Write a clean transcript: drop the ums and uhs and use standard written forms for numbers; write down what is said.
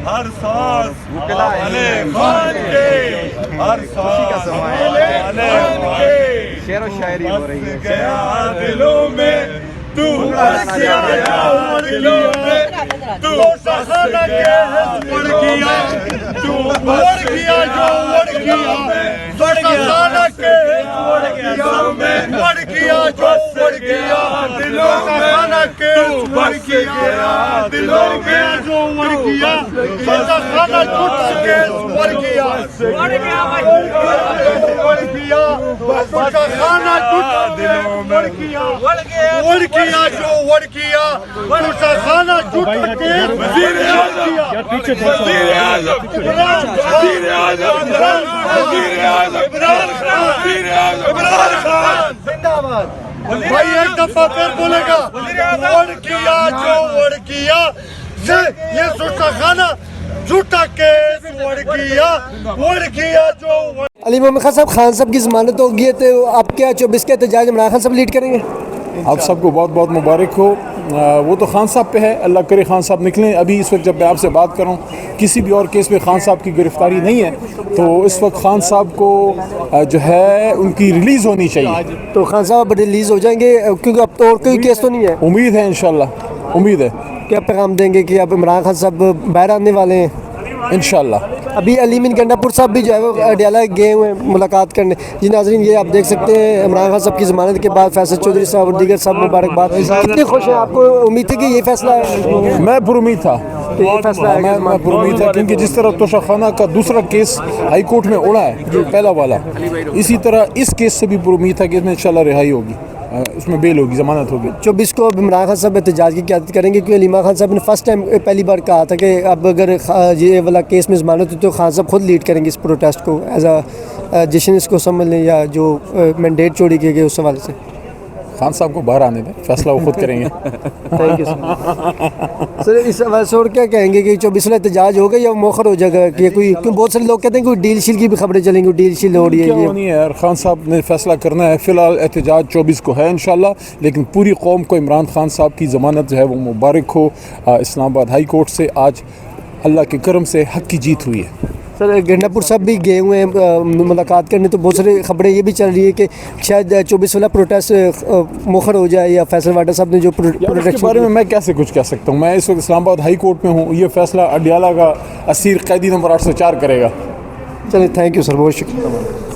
ہر سانس علی خان کے، ہر سانس علی خان کے، شعر و شاعری ہو رہی ہے. بس گیا دلوں میں تو، بس گیا دلوں میں تو، سخن کے بڑھ گیا تو، بڑھ گیا جو بڑھ گیا، سخن کے بڑھ گیا میں، بڑھ گیا جو بڑھ گیا دلوں میں، کے بڑھ گیا دلوں میں جو بڑھ گیا، سخن ٹوٹ کے بڑھ گیا، بڑھ گیا بڑھ گیا، سخن ٹوٹ دلوں میں بڑھ گیا، بڑھ گیا جو بڑھ گیا، سخن ٹوٹ کے وزیر اعظم، وزیر اعظم، وزیر اعظم، وزیر اعظم، عمران خان زندہ باد. بھائی ایک دفعہ پھر بولے گا، وڑ کیا جو وڑ کیا، یہ سستا خانہ جھوٹا کیس وڑ کیا، وڑ کیا جو وڑ. علی محمد خان صاحب، خان صاحب کی ضمانت ہو گئی ہے تو آپ کیا 24 کے احتجاج عمران خان صاحب لیڈ کریں گے؟ آپ سب کو بہت بہت مبارک ہو. وہ تو خان صاحب پہ ہے، اللہ کرے خان صاحب نکلیں. ابھی اس وقت جب میں آپ سے بات کروں کسی بھی اور کیس میں خان صاحب کی گرفتاری نہیں ہے، تو اس وقت خان صاحب کو جو ہے ان کی ریلیز ہونی چاہیے. تو خان صاحب ریلیز ہو جائیں گے کیونکہ اب تو اور کوئی کیس تو نہیں ہے؟ امید ہے انشاءاللہ، امید ہے. کیا پیغام دیں گے کہ اب عمران خان صاحب باہر آنے والے ہیں؟ انشاءاللہ. ابھی علی من گنڈا پور صاحب بھی جو ہے وہ اڈیالہ گئے ہوئے ہیں ملاقات کرنے. جی ناظرین، یہ آپ دیکھ سکتے ہیں عمران خان صاحب کی ضمانت کے بعد فیصل چودھری صاحب اور دیگر صاحب مبارکباد. کتنے خوش ہیں؟ آپ کو امید تھی کہ یہ فیصلہ ہے؟ میں پر امید تھا، یہ فیصلہ ہے میں پر امید تھا، کیونکہ جس طرح توشہ خانہ کا دوسرا کیس ہائی کورٹ میں اڑا ہے جو پہلا والا، اسی طرح اس کیس سے بھی پر امید تھا کہ اس میں انشاءاللہ رہائی ہوگی، اس میں بیل ہوگی، ضمانت ہوگی. 24 کو اب عمران خان صاحب احتجاج کی قیادت کریں گے، کیونکہ علی محمد خان صاحب نے فرسٹ ٹائم پہلی بار کہا تھا کہ اب اگر یہ والا کیس میں ضمانت ہوتی تو خان صاحب خود لیڈ کریں گے اس پروٹیسٹ کو، ایز اے جشن اس کو سمجھ لیں یا جو مینڈیٹ چوری کیے گئے اس حوالے سے. خان صاحب کو باہر آنے دیں، فیصلہ وہ خود کریں گے. Thank you sir. اس حوالے سے اور کیا کہیں گے کہ 24 والا احتجاج ہوگا یا موخر ہو جائے گا؟ کہ کوئی بہت سارے لوگ کہتے ہیں کہ ڈیل شیل کی بھی خبریں چلیں گی، ڈیل شیل ہو رہی ہے. کیوں نہیں ہے یار، خان صاحب نے فیصلہ کرنا ہے. فی الحال احتجاج 24 کو ہے انشاءاللہ، لیکن پوری قوم کو عمران خان صاحب کی ضمانت جو ہے وہ مبارک ہو. اسلام آباد ہائی کورٹ سے آج اللہ کے کرم سے حق کی جیت ہوئی ہے. سر گنڈا پور صاحب بھی گئے ہوئے ہیں ملاقات کرنے، تو بہت ساری خبریں یہ بھی چل رہی ہے کہ شاید 24 والا پروٹیسٹ موخر ہو جائے یا فیصل واڈا صاحب نے جو اس کے بارے میں کیسے کچھ کہہ سکتا ہوں. میں اس وقت اسلام آباد ہائی کورٹ میں ہوں. یہ فیصلہ اڈیالہ کا اسیر قیدی نمبر 804 کرے گا. چلیں، تھینک یو سر، بہت شکریہ.